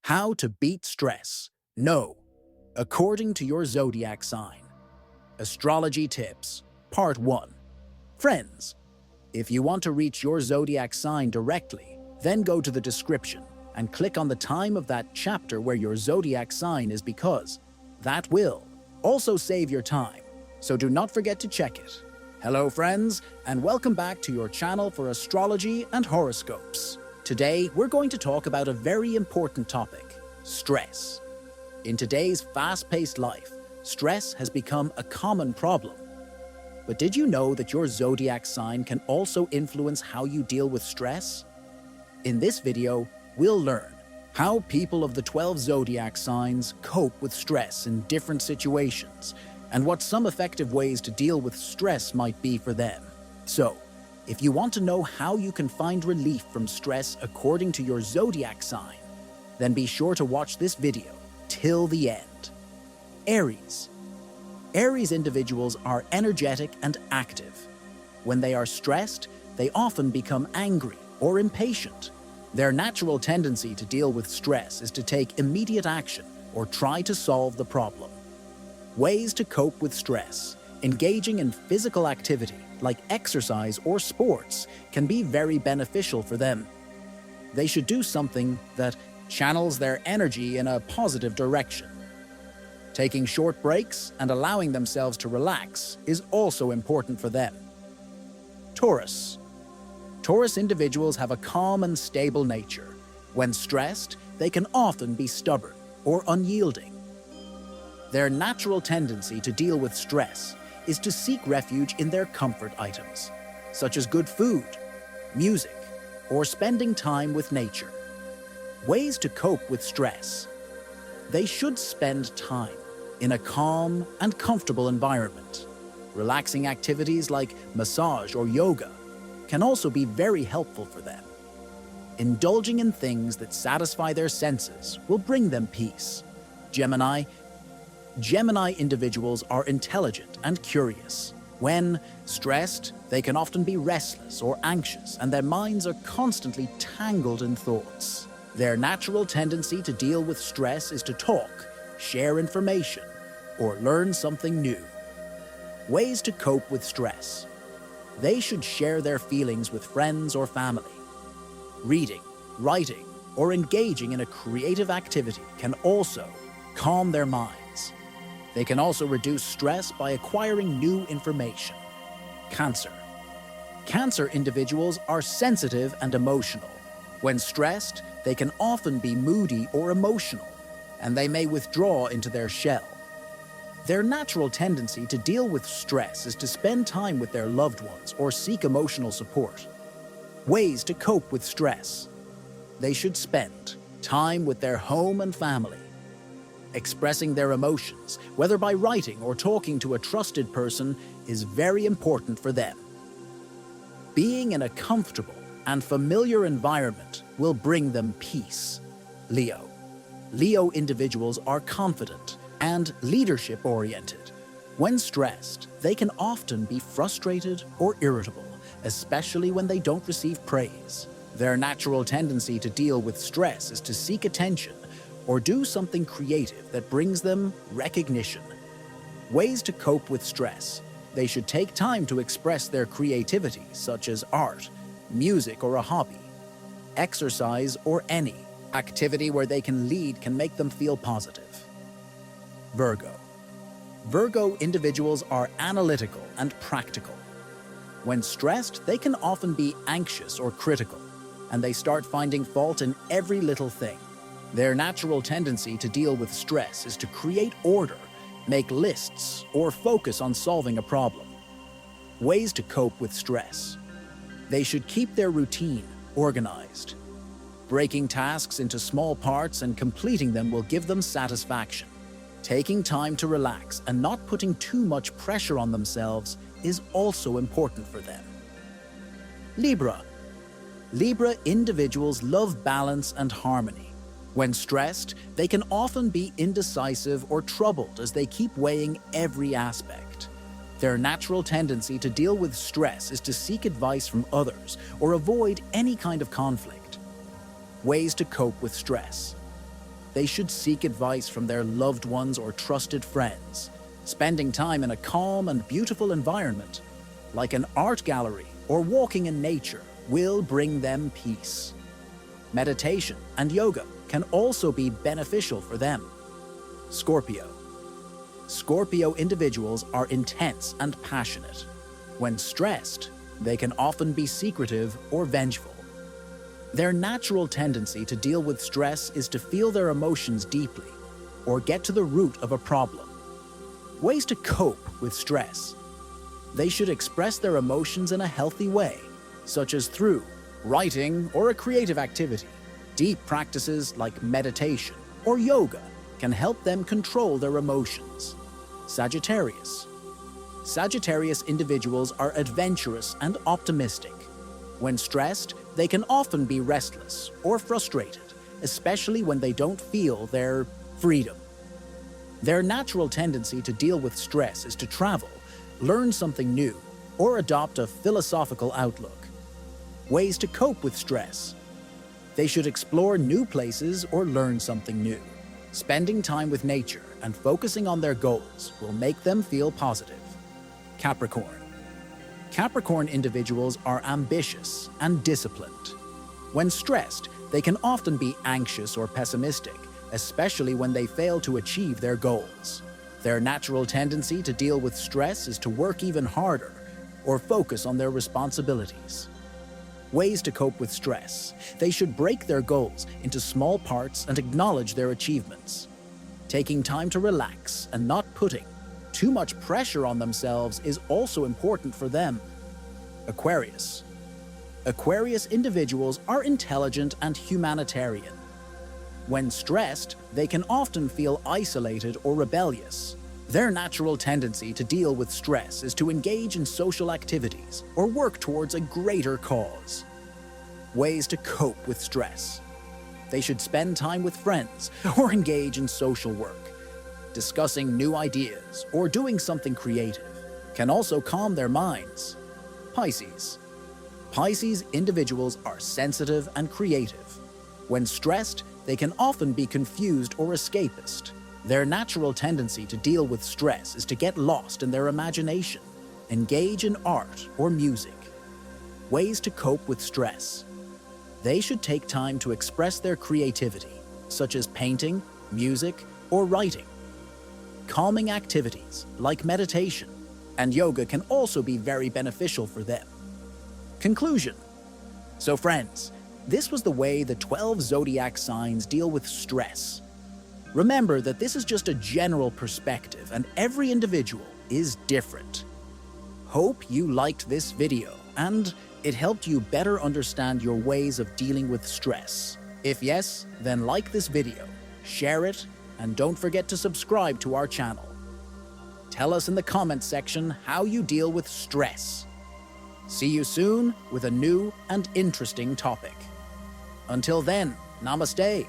How to beat stress. No, according to your zodiac sign. Astrology tips. Part 1. Friends, if you want to reach your zodiac sign directly, then go to the description and click on the time of that chapter where your zodiac sign is, because that will also save your time. So do not forget to check it. Hello friends, and welcome back to your channel for astrology and horoscopes. Today, we're going to talk about a very important topic: stress. In today's fast-paced life, stress has become a common problem. But did you know that your zodiac sign can also influence how you deal with stress? In this video, we'll learn how people of the 12 zodiac signs cope with stress in different situations, and what some effective ways to deal with stress might be for them. So, if you want to know how you can find relief from stress according to your zodiac sign, then be sure to watch this video till the end. Aries. Aries individuals are energetic and active. When they are stressed, they often become angry or impatient. Their natural tendency to deal with stress is to take immediate action or try to solve the problem. Ways to cope with stress. Engaging in physical activity like exercise or sports can be very beneficial for them. They should do something that channels their energy in a positive direction. Taking short breaks and allowing themselves to relax is also important for them. Taurus. Taurus individuals have a calm and stable nature. When stressed, they can often be stubborn or unyielding. Their natural tendency to deal with stress is to seek refuge in their comfort items, such as good food, music, or spending time with nature. Ways to cope with stress. They should spend time in a calm and comfortable environment. Relaxing activities like massage or yoga can also be very helpful for them. Indulging in things that satisfy their senses will bring them peace. Gemini individuals are intelligent and curious. When stressed, they can often be restless or anxious, and their minds are constantly tangled in thoughts. Their natural tendency to deal with stress is to talk, share information, or learn something new. Ways to cope with stress. They should share their feelings with friends or family. Reading, writing, or engaging in a creative activity can also calm their minds. They can also reduce stress by acquiring new information. Cancer. Cancer individuals are sensitive and emotional. When stressed, they can often be moody or emotional, and they may withdraw into their shell. Their natural tendency to deal with stress is to spend time with their loved ones or seek emotional support. Ways to cope with stress. They should spend time with their home and family. Expressing their emotions, whether by writing or talking to a trusted person, is very important for them. Being in a comfortable and familiar environment will bring them peace. Leo. Leo individuals are confident and leadership-oriented. When stressed, they can often be frustrated or irritable, especially when they don't receive praise. Their natural tendency to deal with stress is to seek attention or do something creative that brings them recognition. Ways to cope with stress. They should take time to express their creativity, such as art, music, or a hobby. Exercise or any activity where they can lead can make them feel positive. Virgo. Virgo individuals are analytical and practical. When stressed, they can often be anxious or critical, and they start finding fault in every little thing. Their natural tendency to deal with stress is to create order, make lists, or focus on solving a problem. Ways to cope with stress. They should keep their routine organized. Breaking tasks into small parts and completing them will give them satisfaction. Taking time to relax and not putting too much pressure on themselves is also important for them. Libra. Libra individuals love balance and harmony. When stressed, they can often be indecisive or troubled as they keep weighing every aspect. Their natural tendency to deal with stress is to seek advice from others or avoid any kind of conflict. Ways to cope with stress. they should seek advice from their loved ones or trusted friends. Spending time in a calm and beautiful environment, like an art gallery or walking in nature, will bring them peace. Meditation and yoga can also be beneficial for them. Scorpio. Scorpio individuals are intense and passionate. When stressed, they can often be secretive or vengeful. Their natural tendency to deal with stress is to feel their emotions deeply or get to the root of a problem. Ways to cope with stress. They should express their emotions in a healthy way, such as through writing or a creative activity. Deep practices like meditation or yoga can help them control their emotions. Sagittarius. Sagittarius individuals are adventurous and optimistic. When stressed, they can often be restless or frustrated, especially when they don't feel their freedom. Their natural tendency to deal with stress is to travel, learn something new, or adopt a philosophical outlook. Ways to cope with stress. They should explore new places or learn something new. Spending time with nature and focusing on their goals will make them feel positive. Capricorn. Capricorn individuals are ambitious and disciplined. When stressed, they can often be anxious or pessimistic, especially when they fail to achieve their goals. Their natural tendency to deal with stress is to work even harder or focus on their responsibilities. Ways to cope with stress. They should break their goals into small parts and acknowledge their achievements. Taking time to relax and not putting too much pressure on themselves is also important for them. Aquarius. Aquarius individuals are intelligent and humanitarian. When stressed, they can often feel isolated or rebellious. Their natural tendency to deal with stress is to engage in social activities or work towards a greater cause. Ways to cope with stress. They should spend time with friends or engage in social work. Discussing new ideas or doing something creative can also calm their minds. Pisces. Pisces individuals are sensitive and creative. When stressed, they can often be confused or escapist. Their natural tendency to deal with stress is to get lost in their imagination, engage in art or music. Ways to cope with stress. They should take time to express their creativity, such as painting, music, or writing. Calming activities like meditation and yoga can also be very beneficial for them. Conclusion. So friends, this was the way the 12 zodiac signs deal with stress. Remember that this is just a general perspective and every individual is different. Hope you liked this video and it helped you better understand your ways of dealing with stress. If yes, then like this video, share it, and don't forget to subscribe to our channel. Tell us in the comments section how you deal with stress. See you soon with a new and interesting topic. Until then, namaste.